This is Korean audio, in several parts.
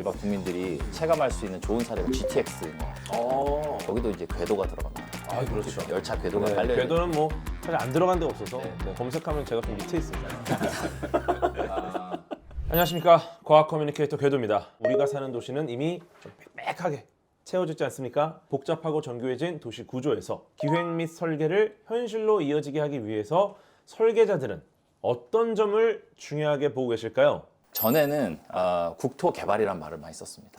일반 국민들이 체감할 수 있는 좋은 사례가 GTX인 것 같아요. 거기도 이제 궤도가 들어갑니다. 아, 그렇죠. 열차 궤도가 네, 깔려 있는. 궤도는 뭐 사실 안 들어간 데가 없어서 네. 네, 검색하면 제가 좀 밑에 있습니다. 안녕하십니까, 과학 커뮤니케이터 궤도입니다. 우리가 사는 도시는 이미 좀 빽빽하게 채워졌지 않습니까? 복잡하고 정교해진 도시 구조에서 기획 및 설계를 현실로 이어지게 하기 위해서 설계자들은 어떤 점을 중요하게 보고 계실까요? 전에는 국토 개발이란 말을 많이 썼습니다.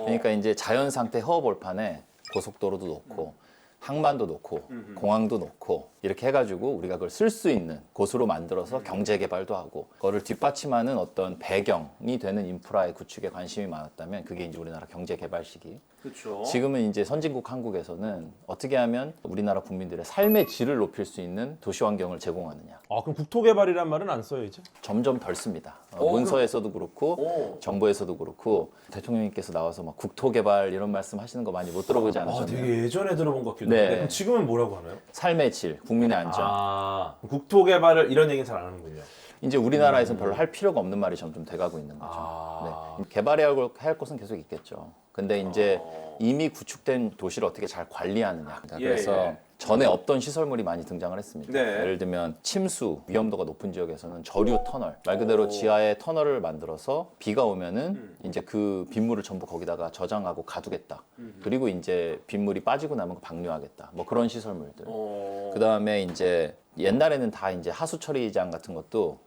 그러니까 이제 자연 상태 허허벌판에 고속도로도 놓고 항만도 놓고 공항도 놓고 이렇게 해가지고 우리가 그걸 쓸 수 있는 곳으로 만들어서 경제 개발도 하고 그거를 뒷받침하는 어떤 배경이 되는 인프라의 구축에 관심이 많았다면 그게 이제 우리나라 경제 개발 시기. 그렇죠. 지금은 이제 선진국 한국에서는 어떻게 하면 우리나라 국민들의 삶의 질을 높일 수 있는 도시 환경을 제공하느냐. 아, 그럼 국토 개발이란 말은 안 써요 이제? 점점 덜 씁니다. 문서에서도 그렇고 정부에서도 그렇고 대통령님께서 나와서 막 국토 개발 이런 말씀 하시는 거 많이 못 들어보지 아, 않으셨나요? 되게 예전에 들어본 것 같기도 네. 한데 그럼 지금은 뭐라고 하나요? 삶의 질, 국민의 안전. 아, 국토 개발을 이런 얘기는 잘 안 하는군요. 이제 우리나라에서는 별로 할 필요가 없는 말이 점점 돼가고 있는 거죠. 네. 개발해야 할 곳은 계속 있겠죠. 근데 이제 이미 구축된 도시를 어떻게 잘 관리하느냐. 그래서 전에 없던 시설물이 많이 등장을 했습니다. 네. 예를 들면 침수, 위험도가 높은 지역에서는 저류 터널, 말 그대로 지하에 터널을 만들어서 비가 오면은 이제 그 빗물을 전부 거기다가 저장하고 가두겠다. 그리고 이제 빗물이 빠지고 나면 방류하겠다. 뭐 그런 시설물들. 그 다음에 이제 옛날에는 다 이제 하수 처리장 같은 것도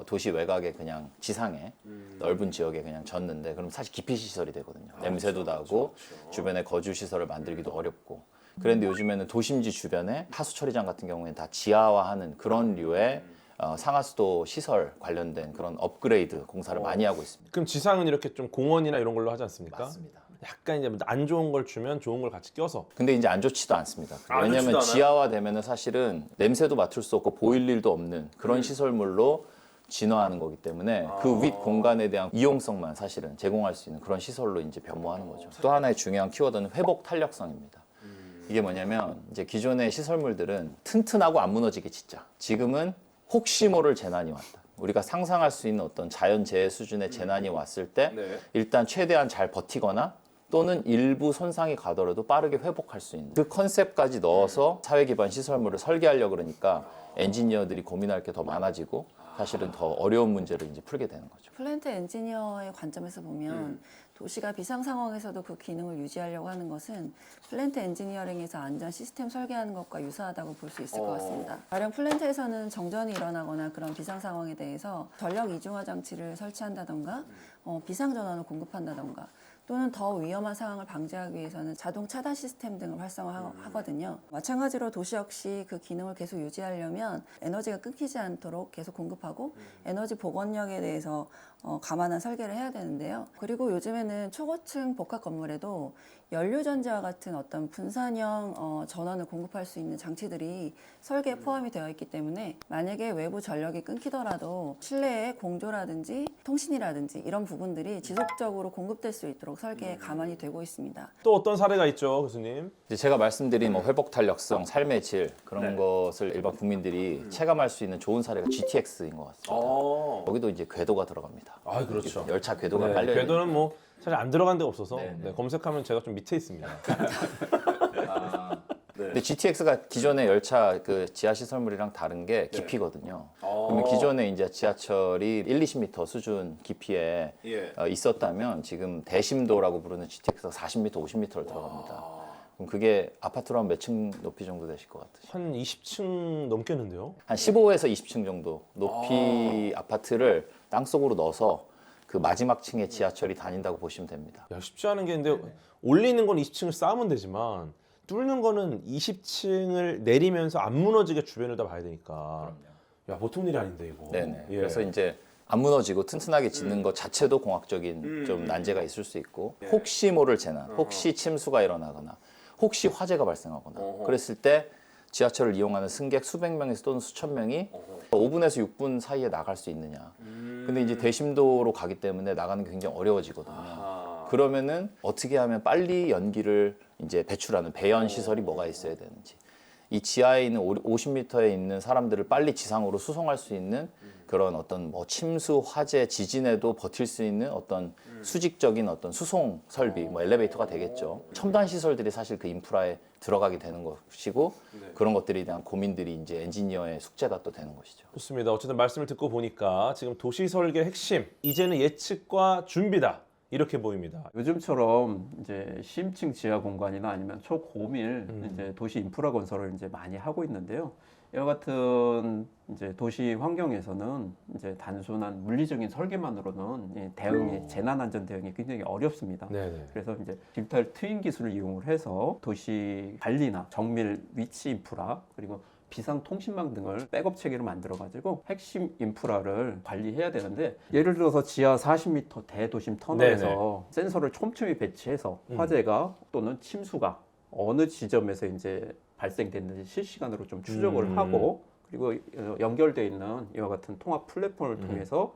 도시 외곽에 그냥 지상에 넓은 지역에 그냥 졌는데 그럼 사실 기피 시설이 되거든요. 냄새도 나고 주변에 거주 시설을 만들기도 어렵고. 그런데 요즘에는 도심지 주변에 하수 처리장 같은 경우에는 다 지하화하는 그런 류의 상하수도 시설 관련된 그런 업그레이드 공사를 많이 하고 있습니다. 그럼 지상은 이렇게 좀 공원이나 이런 걸로 하지 않습니까? 맞습니다. 약간 이제 안 좋은 걸 주면 좋은 걸 같이 껴서. 근데 이제 안 좋지도 않습니다. 안 왜냐하면 좋지도 않아요? 지하화 되면은 사실은 냄새도 맡을 수 없고 보일 일도 없는 그런 시설물로 진화하는 거기 때문에 그 윗 공간에 대한 이용성만 사실은 제공할 수 있는 그런 시설로 이제 변모하는 거죠. 또 하나의 중요한 키워드는 회복 탄력성입니다. 이게 뭐냐면 이제 기존의 시설물들은 튼튼하고 안 무너지게 짓자. 지금은 혹시 모를 재난이 왔다. 우리가 상상할 수 있는 어떤 자연재해 수준의 재난이 왔을 때 일단 최대한 잘 버티거나 또는 일부 손상이 가더라도 빠르게 회복할 수 있는 그 컨셉까지 넣어서 사회 기반 시설물을 설계하려고 그러니까 엔지니어들이 고민할 게 더 많아지고 사실은 더 어려운 문제를 이제 풀게 되는 거죠. 플랜트 엔지니어의 관점에서 보면 도시가 비상 상황에서도 그 기능을 유지하려고 하는 것은 플랜트 엔지니어링에서 안전 시스템 설계하는 것과 유사하다고 볼 수 있을 것 같습니다. 가령 플랜트에서는 정전이 일어나거나 그런 비상 상황에 대해서 전력 이중화 장치를 설치한다던가 비상 전원을 공급한다던가 또는 더 위험한 상황을 방지하기 위해서는 자동 차단 시스템 등을 활성화하거든요. 마찬가지로 도시 역시 그 기능을 계속 유지하려면 에너지가 끊기지 않도록 계속 공급하고 에너지 복원력에 대해서 감안한 설계를 해야 되는데요. 그리고 요즘에는 초고층 복합 건물에도 연료전지와 같은 어떤 분산형 전원을 공급할 수 있는 장치들이 설계에 포함이 되어 있기 때문에 만약에 외부 전력이 끊기더라도 실내의 공조라든지 통신이라든지 이런 부분들이 지속적으로 공급될 수 있도록 설계에 감안이 되고 있습니다. 또 어떤 사례가 있죠, 교수님? 이제 제가 말씀드린 뭐 회복 탄력성, 삶의 질 그런 것을 일반 국민들이 체감할 수 있는 좋은 사례가 GTX인 것 같습니다. 거기도 이제 궤도가 들어갑니다. 아, 그렇죠. 열차 궤도가 네, 깔려 있는. 궤도는 뭐 사실 안 들어간 데가 없어서 네, 네. 검색하면 제가 좀 밑에 있습니다. 근데 GTX가 기존의 열차 그 지하 시설물이랑 다른 게 깊이거든요. 그러면 기존에 이제 지하철이 1, 20m 수준 깊이에 있었다면 지금 대심도라고 부르는 GTX가 40m, 50m를 들어갑니다. 그럼 그게 아파트로 한 몇 층 높이 정도 되실 것 같으세요? 한 20층 넘겠는데요? 한 15에서 20층 정도 높이 아파트를 땅속으로 넣어서 그 마지막 층에 지하철이 다닌다고 보시면 됩니다. 야, 쉽지 않은 게 근데 올리는 건 20층을 쌓으면 되지만 뚫는 거는 20층을 내리면서 안 무너지게 주변을 다 봐야 되니까. 야, 보통 일이 아닌데 이거. 네네. 예. 그래서 이제 안 무너지고 튼튼하게 짓는 것 자체도 공학적인 좀 난제가 있을 수 있고 혹시 모를 재난, 혹시 침수가 일어나거나 혹시 화재가 발생하거나 그랬을 때 지하철을 이용하는 승객 수백 명에서 또는 수천 명이 5분에서 6분 사이에 나갈 수 있느냐. 근데 이제 대심도로 가기 때문에 나가는 게 굉장히 어려워지거든요. 그러면은 어떻게 하면 빨리 연기를 이제 배출하는 배연 시설이 뭐가 있어야 되는지. 이 지하에 있는 50m에 있는 사람들을 빨리 지상으로 수송할 수 있는 그런 어떤 뭐 침수, 화재, 지진에도 버틸 수 있는 어떤 수직적인 어떤 수송 설비, 뭐 엘리베이터가 되겠죠. 첨단 시설들이 사실 그 인프라에 들어가게 되는 것이고 그런 것들에 대한 고민들이 이제 엔지니어의 숙제가 또 되는 것이죠. 좋습니다. 어쨌든 말씀을 듣고 보니까 지금 도시 설계 핵심 이제는 예측과 준비다 이렇게 보입니다. 요즘처럼 이제 심층 지하 공간이나 아니면 초고밀 이제 도시 인프라 건설을 이제 많이 하고 있는데요. 이와 같은 이제 도시 환경에서는 이제 단순한 물리적인 설계만으로는 이 대응이 재난 안전 대응이 굉장히 어렵습니다. 네네. 그래서 이제 디지털 트윈 기술을 이용을 해서 도시 관리나 정밀 위치 인프라 그리고 비상 통신망 등을 백업 체계로 만들어 가지고 핵심 인프라를 관리해야 되는데 예를 들어서 지하 40m 대도심 터널에서 센서를 촘촘히 배치해서 화재가 또는 침수가 어느 지점에서 이제 발생됐는지 실시간으로 좀 추적을 하고 그리고 연결되어 있는 이와 같은 통합 플랫폼을 통해서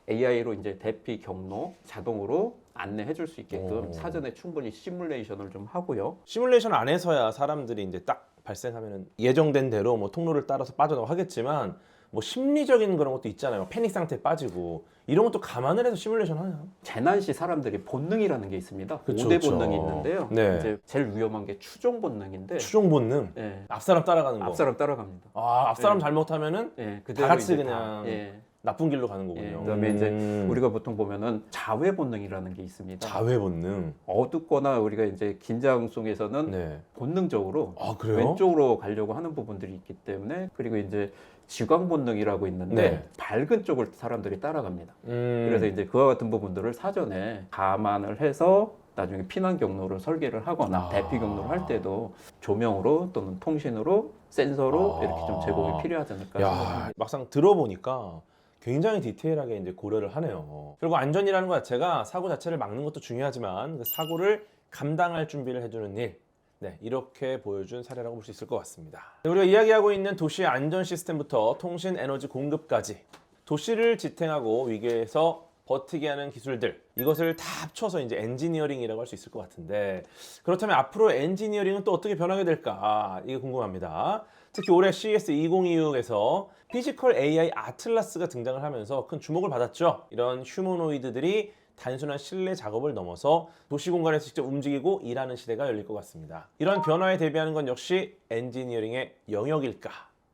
AI로 이제 대피 경로 자동으로 안내해 줄 수 있게끔 사전에 충분히 시뮬레이션을 좀 하고요. 시뮬레이션 안에서야 사람들이 이제 딱 발생하면은 예정된 대로 뭐 통로를 따라서 빠져나고 하겠지만 뭐 심리적인 그런 것도 있잖아요. 패닉 상태에 빠지고 이런 것도 감안을 해서 시뮬레이션 하나요? 재난 시 사람들이 본능이라는 게 있습니다. 그쵸, 5대 그쵸. 본능이 있는데요. 네. 이제 제일 위험한 게 추종 본능인데 추종 본능, 예, 앞사람 따라가는 거. 앞사람 따라갑니다. 앞사람 네. 잘못하면은 예, 다 같이 이제 그냥 예, 나쁜 길로 가는 거군요. 예, 그다음에 이제 우리가 보통 보면은 자회 본능이라는 게 있습니다. 자회 본능. 어둡거나 우리가 이제 긴장 속에서는 네. 본능적으로 아 그래요? 왼쪽으로 가려고 하는 부분들이 있기 때문에 그리고 이제 지광 본능이라고 있는데 네. 밝은 쪽을 사람들이 따라갑니다. 그래서 그래서 이제 그와 같은 부분들을 사전에 감안을 해서 나중에 피난 경로를 설계를 하거나 대피 경로를 할 때도 조명으로 또는 통신으로 센서로 이렇게 좀 제공이 필요하지 않을까 생각합니다. 야, 막상 들어보니까 굉장히 디테일하게 이제 고려를 하네요. 그리고 안전이라는 것 자체가 사고 자체를 막는 것도 중요하지만 그 사고를 감당할 준비를 해주는 일. 네, 이렇게 보여준 사례라고 볼 수 있을 것 같습니다. 우리가 이야기하고 있는 도시의 안전 시스템부터 통신 에너지 공급까지 도시를 지탱하고 위기에서 버티게 하는 기술들 이것을 다 합쳐서 이제 엔지니어링이라고 할 수 있을 것 같은데 그렇다면 앞으로 엔지니어링은 또 어떻게 변하게 될까 이게 궁금합니다. 특히 올해 CES 2026에서 피지컬 AI 아틀라스가 등장을 하면서 큰 주목을 받았죠. 이런 휴머노이드들이 단순한 실내 작업을 넘어서 도시 공간에서 직접 움직이고 일하는 시대가 열릴 것 같습니다. 이런 변화에 대비하는 건 역시 엔지니어링의 영역일까?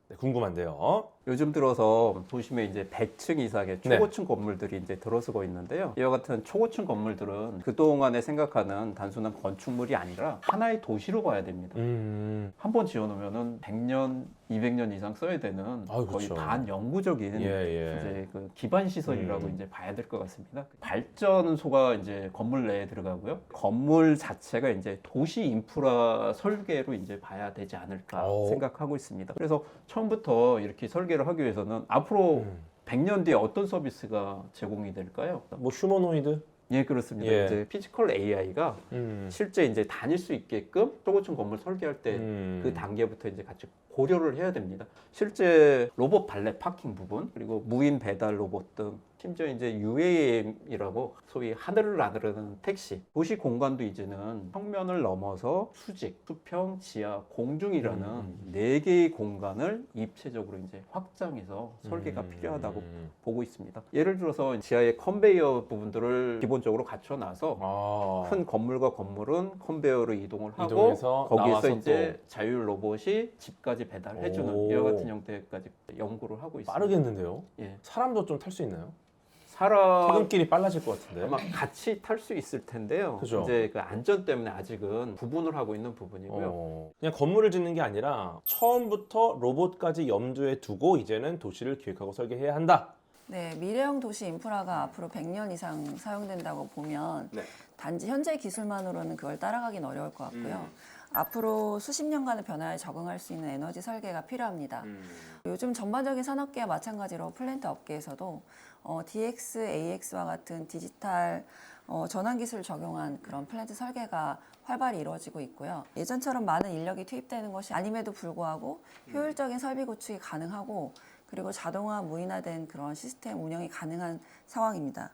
네, 궁금한데요. 요즘 들어서 도심에 이제 100층 이상의 초고층 건물들이 이제 들어서고 있는데요. 이와 같은 초고층 건물들은 그동안에 생각하는 단순한 건축물이 아니라 하나의 도시로 봐야 됩니다. 한 번 지어놓으면은 100년, 200년 이상 써야 되는 거의 그쵸. 반영구적인 이제 그 기반 시설이라고 이제 봐야 될 것 같습니다. 발전소가 이제 건물 내에 들어가고요. 건물 자체가 이제 도시 인프라 설계로 이제 봐야 되지 않을까 생각하고 있습니다. 그래서 처음부터 이렇게 설계를 하기 위해서는 앞으로 100년 뒤에 어떤 서비스가 제공이 될까요? 뭐 휴머노이드? 예, 그렇습니다. 예. 이제 피지컬 AI가 실제 이제 다닐 수 있게끔 초고층 건물 설계할 때 그 단계부터 이제 같이 고려를 해야 됩니다. 실제 로봇 발렛 파킹 부분 그리고 무인 배달 로봇 등 심지어 이제 UAM이라고 소위 하늘을 나르는 택시 도시 공간도 이제는 평면을 넘어서 수직, 수평, 지하, 공중이라는 네 개의 공간을 입체적으로 이제 확장해서 설계가 필요하다고 보고 있습니다. 예를 들어서 지하의 컨베이어 부분들을 기본적으로 갖춰놔서 큰 건물과 건물은 컨베이어로 이동을 하고 이동해서 거기에서 나와서 이제 자율 로봇이 집까지 배달해주는 이와 같은 형태까지 연구를 하고 있습니다. 빠르겠는데요? 예. 사람도 좀 탈 수 있나요? 사람 퇴근길이 빨라질 것 같은데. 아마 같이 탈 수 있을 텐데요. 그죠. 이제 그 안전 때문에 아직은 구분을 하고 있는 부분이고요. 그냥 건물을 짓는 게 아니라 처음부터 로봇까지 염두에 두고 이제는 도시를 기획하고 설계해야 한다. 네, 미래형 도시 인프라가 앞으로 100년 이상 사용된다고 보면 단지 현재 기술만으로는 그걸 따라가긴 어려울 것 같고요. 앞으로 수십 년간의 변화에 적응할 수 있는 에너지 설계가 필요합니다. 요즘 전반적인 산업계와 마찬가지로 플랜트 업계에서도 DX, AX와 같은 디지털 전환 기술을 적용한 그런 플랜트 설계가 활발히 이루어지고 있고요. 예전처럼 많은 인력이 투입되는 것이 아님에도 불구하고 효율적인 설비 구축이 가능하고 그리고 자동화, 무인화된 그런 시스템 운영이 가능한 상황입니다.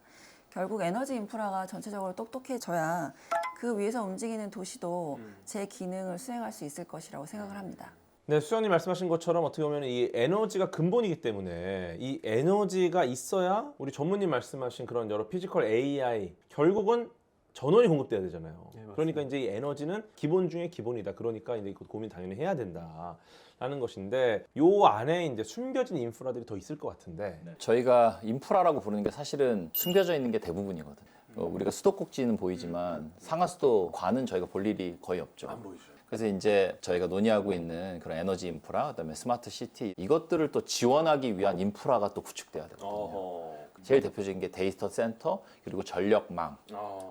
결국 에너지 인프라가 전체적으로 똑똑해져야 그 위에서 움직이는 도시도 제 기능을 수행할 수 있을 것이라고 생각을 합니다. 네, 수장님 말씀하신 것처럼 어떻게 보면 이 에너지가 근본이기 때문에 이 에너지가 있어야 우리 전무님 말씀하신 그런 여러 피지컬 AI 결국은 전원이 공급돼야 되잖아요. 네, 맞습니다. 그러니까 이제 이 에너지는 기본 중에 기본이다. 그러니까 이제 이거 고민 당연히 해야 된다라는 것인데 요 안에 이제 숨겨진 인프라들이 더 있을 것 같은데 저희가 인프라라고 부르는 게 사실은 숨겨져 있는 게 대부분이거든요. 우리가 수도꼭지는 보이지만 상하수도관은 저희가 볼 일이 거의 없죠. 그래서 이제 저희가 논의하고 있는 그런 에너지 인프라, 그다음에 스마트 시티 이것들을 또 지원하기 위한 인프라가 또 구축돼야 되거든요. 제일 대표적인 게 데이터 센터 그리고 전력망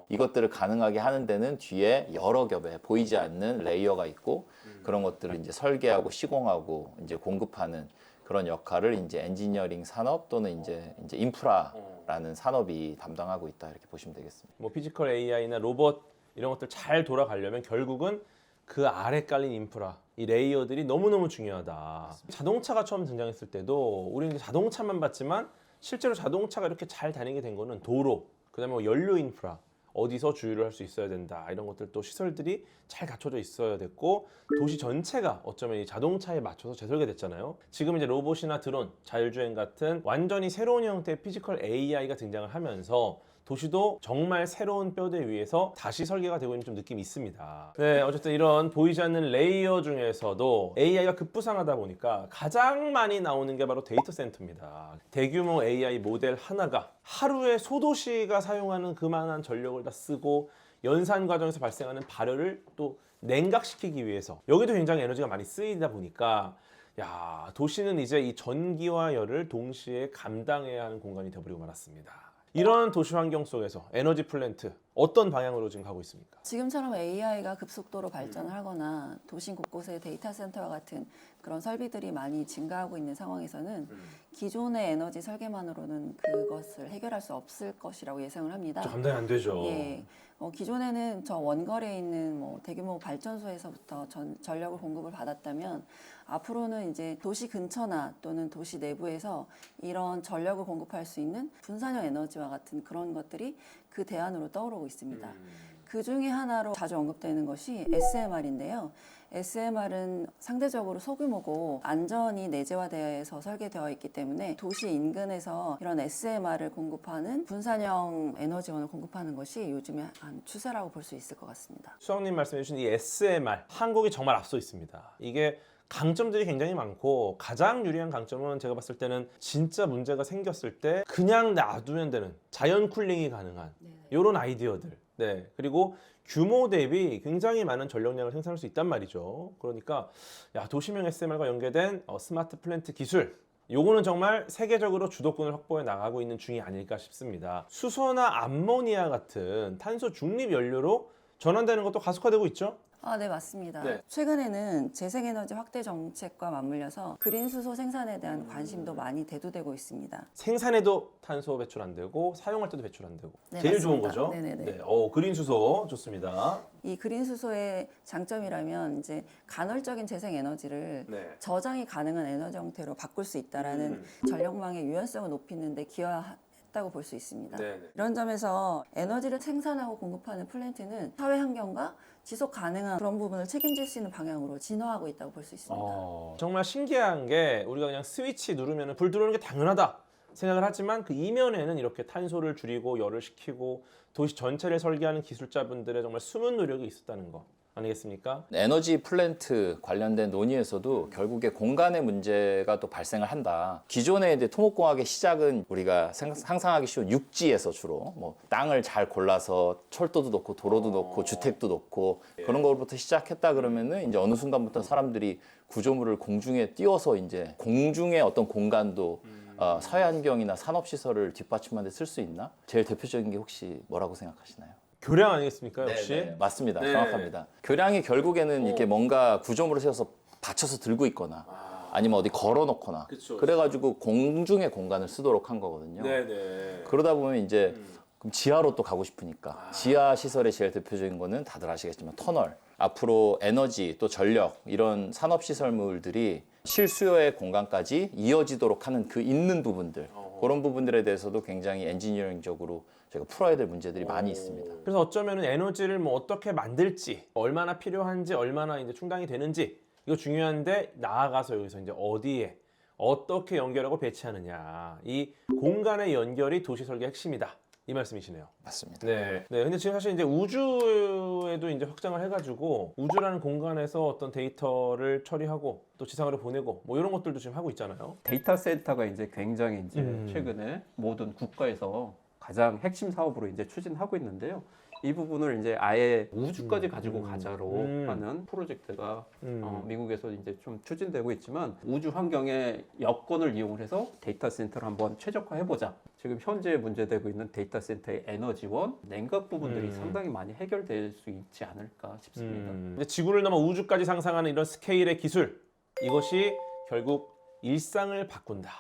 이것들을 가능하게 하는 데는 뒤에 여러 겹의 보이지 않는 레이어가 있고 그런 것들을 이제 설계하고 시공하고 이제 공급하는 그런 역할을 이제 엔지니어링 산업 또는 이제 인프라라는 산업이 담당하고 있다 이렇게 보시면 되겠습니다. 뭐 피지컬 AI나 로봇 이런 것들 잘 돌아가려면 결국은 그 아래 깔린 인프라, 이 레이어들이 너무너무 중요하다. 자동차가 처음 등장했을 때도 우리는 자동차만 봤지만 실제로 자동차가 이렇게 잘 다니게 된 거는 도로, 그다음에 뭐 연료 인프라, 어디서 주유를 할 수 있어야 된다. 이런 것들 또 시설들이 잘 갖춰져 있어야 됐고 도시 전체가 어쩌면 이 자동차에 맞춰서 재설계됐잖아요. 지금 이제 로봇이나 드론, 자율주행 같은 완전히 새로운 형태의 피지컬 AI가 등장을 하면서 도시도 정말 새로운 뼈대 위에서 다시 설계가 되고 있는 좀 느낌이 있습니다. 네, 어쨌든 이런 보이지 않는 레이어 중에서도 AI가 급부상하다 보니까 가장 많이 나오는 게 바로 데이터 센터입니다. 대규모 AI 모델 하나가 하루에 소도시가 사용하는 그만한 전력을 다 쓰고 연산 과정에서 발생하는 발열을 또 냉각시키기 위해서 여기도 굉장히 에너지가 많이 쓰이다 보니까 야, 도시는 이제 이 전기와 열을 동시에 감당해야 하는 공간이 되어버리고 말았습니다. 이런 도시 환경 속에서 에너지 플랜트 어떤 방향으로 지금 가고 있습니까? 지금처럼 AI가 급속도로 발전을 하거나 도심 곳곳에 데이터 센터와 같은 그런 설비들이 많이 증가하고 있는 상황에서는 기존의 에너지 설계만으로는 그것을 해결할 수 없을 것이라고 예상을 합니다. 감당이 안 되죠. 예, 기존에는 저 원거리에 있는 뭐 대규모 발전소에서부터 전력을 공급을 받았다면 앞으로는 이제 도시 근처나 또는 도시 내부에서 이런 전력을 공급할 수 있는 분산형 에너지와 같은 그런 것들이 그 대안으로 떠오르고 있습니다. 그 중에 하나로 자주 언급되는 것이 SMR인데요. SMR은 상대적으로 소규모고 안전이 내재화되어서 설계되어 있기 때문에 도시 인근에서 이런 SMR을 공급하는 분산형 에너지원을 공급하는 것이 요즘에 한 추세라고 볼 수 있을 것 같습니다. 수장님 말씀해주신 이 SMR 한국이 정말 앞서 있습니다. 이게 강점들이 굉장히 많고 가장 유리한 강점은 제가 봤을 때는 진짜 문제가 생겼을 때 그냥 놔두면 되는 자연 쿨링이 가능한 이런 아이디어들. 네, 그리고 규모 대비 굉장히 많은 전력량을 생산할 수 있단 말이죠. 그러니까 야, 도시명 SMR과 연계된 스마트 플랜트 기술 요거는 정말 세계적으로 주도권을 확보해 나가고 있는 중이 아닐까 싶습니다. 수소나 암모니아 같은 탄소 중립 연료로 전환되는 것도 가속화되고 있죠. 네, 맞습니다. 네. 최근에는 재생에너지 확대 정책과 맞물려서 그린 수소 생산에 대한 관심도 많이 대두되고 있습니다. 생산에도 탄소 배출 안 되고 사용할 때도 배출 안 되고 네, 제일 좋은 맞습니다. 거죠. 네네네. 네, 그린 수소 좋습니다. 이 그린 수소의 장점이라면 이제 간헐적인 재생 에너지를 저장이 가능한 에너지 형태로 바꿀 수 있다라는 전력망의 유연성을 높이는 데 기여했다고 볼 수 있습니다. 이런 점에서 에너지를 생산하고 공급하는 플랜트는 사회 환경과 지속 가능한 그런 부분을 책임질 수 있는 방향으로 진화하고 있다고 볼 수 있습니다. 정말 신기한 게 우리가 그냥 스위치 누르면 불 들어오는 게 당연하다 생각을 하지만 그 이면에는 이렇게 탄소를 줄이고 열을 식히고 도시 전체를 설계하는 기술자분들의 정말 숨은 노력이 있었다는 거 아니겠습니까? 에너지 플랜트 관련된 논의에서도 결국에 공간의 문제가 또 발생을 한다. 기존의 이제 토목공학의 시작은 우리가 상상하기 쉬운 육지에서 주로 뭐 땅을 잘 골라서 철도도 넣고 도로도 넣고 주택도 넣고 그런 것부터 시작했다 그러면은 이제 어느 순간부터 사람들이 구조물을 공중에 띄워서 이제 공중의 어떤 공간도 사회환경이나 산업시설을 뒷받침하는 데 쓸 수 있나? 제일 대표적인 게 혹시 뭐라고 생각하시나요? 교량 아니겠습니까 역시? 네, 맞습니다. 네. 정확합니다. 교량이 결국에는 이렇게 뭔가 구조물을 세워서 받쳐서 들고 있거나 아니면 어디 걸어놓거나 그래가지고 공중의 공간을 쓰도록 한 거거든요. 그러다 보면 이제 그럼 지하로 또 가고 싶으니까 지하 시설의 제일 대표적인 거는 다들 아시겠지만 터널. 앞으로 에너지 또 전력 이런 산업 시설물들이 실수요의 공간까지 이어지도록 하는 그 있는 부분들 그런 부분들에 대해서도 굉장히 엔지니어링적으로 저희가 풀어야 될 문제들이 많이 있습니다. 그래서 어쩌면 에너지를 뭐 어떻게 만들지, 얼마나 필요한지, 얼마나 이제 충당이 되는지 이거 중요한데 나아가서 여기서 이제 어디에 어떻게 연결하고 배치하느냐, 이 공간의 연결이 도시 설계의 핵심이다, 이 말씀이시네요. 맞습니다. 네. 근데 지금 사실 이제 우주에도 이제 확장을 해가지고 우주라는 공간에서 어떤 데이터를 처리하고 또 지상으로 보내고 뭐 이런 것들도 지금 하고 있잖아요. 데이터 센터가 이제 굉장히 이제 최근에 모든 국가에서 가장 핵심 사업으로 이제 추진하고 있는데요. 이 부분을 이제 아예 우주까지 가지고 가자로 하는 프로젝트가 미국에서 이제 좀 추진되고 있지만, 우주 환경의 여건을 이용해서 데이터 센터를 한번 최적화해보자. 지금 현재 문제되고 있는 데이터 센터의 에너지원, 냉각 부분들이 상당히 많이 해결될 수 있지 않을까 싶습니다. 이제 지구를 넘어 우주까지 상상하는 이런 스케일의 기술, 이것이 결국 일상을 바꾼다.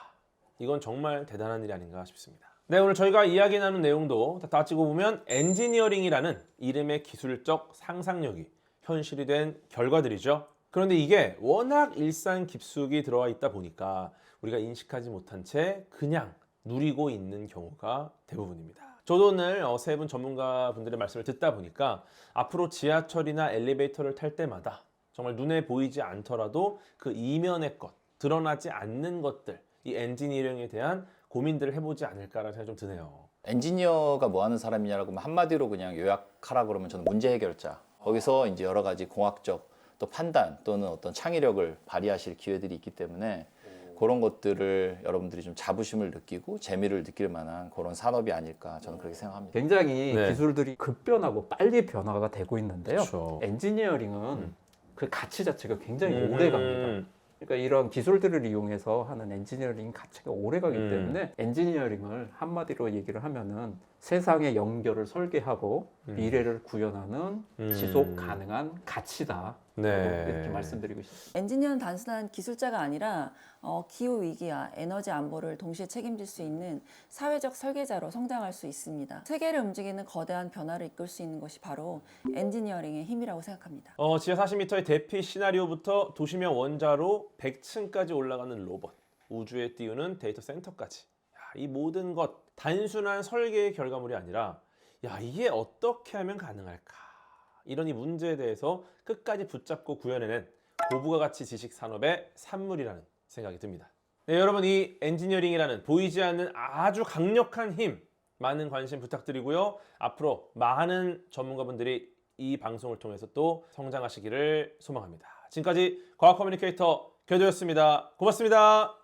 이건 정말 대단한 일이 아닌가 싶습니다. 네, 오늘 저희가 이야기 나눈 내용도 다 따지고 보면 엔지니어링이라는 이름의 기술적 상상력이 현실이 된 결과들이죠. 그런데 이게 워낙 일상 깊숙이 들어와 있다 보니까 우리가 인식하지 못한 채 그냥 누리고 있는 경우가 대부분입니다. 저도 오늘 세 분 전문가분들의 말씀을 듣다 보니까 앞으로 지하철이나 엘리베이터를 탈 때마다 정말 눈에 보이지 않더라도 그 이면의 것, 드러나지 않는 것들, 이 엔지니어링에 대한 고민들을 해보지 않을까라는 생각이 좀 드네요. 엔지니어가 뭐 하는 사람이냐라고 하면 한마디로 그냥 요약하라 그러면 저는 문제 해결자. 거기서 이제 여러 가지 공학적 또 판단 또는 어떤 창의력을 발휘하실 기회들이 있기 때문에 그런 것들을 여러분들이 좀 자부심을 느끼고 재미를 느낄 만한 그런 산업이 아닐까 저는 그렇게 생각합니다. 굉장히 네. 기술들이 급변하고 빨리 변화가 되고 있는데요. 그쵸. 엔지니어링은 그 가치 자체가 굉장히 오래 갑니다. 그러니까 이런 기술들을 이용해서 하는 엔지니어링 가치가 오래 가기 때문에 엔지니어링을 한마디로 얘기를 하면은 세상의 연결을 설계하고 미래를 구현하는 지속 가능한 가치다. 네. 이렇게 말씀드리고 싶습니다. 엔지니어는 단순한 기술자가 아니라 기후 위기와 에너지 안보를 동시에 책임질 수 있는 사회적 설계자로 성장할 수 있습니다. 세계를 움직이는 거대한 변화를 이끌 수 있는 것이 바로 엔지니어링의 힘이라고 생각합니다. 지하 40m의 대피 시나리오부터 도시명 원자로 100층까지 올라가는 로봇, 우주에 띄우는 데이터 센터까지, 이 모든 것 단순한 설계의 결과물이 아니라 이게 어떻게 하면 가능할까, 이런 이 문제에 대해서 끝까지 붙잡고 구현해낸 고부가 가치 지식 산업의 산물이라는 생각이 듭니다. 네, 여러분, 이 엔지니어링이라는 보이지 않는 아주 강력한 힘, 많은 관심 부탁드리고요. 앞으로 많은 전문가분들이 이 방송을 통해서 또 성장하시기를 소망합니다. 지금까지 과학 커뮤니케이터 교도였습니다. 고맙습니다.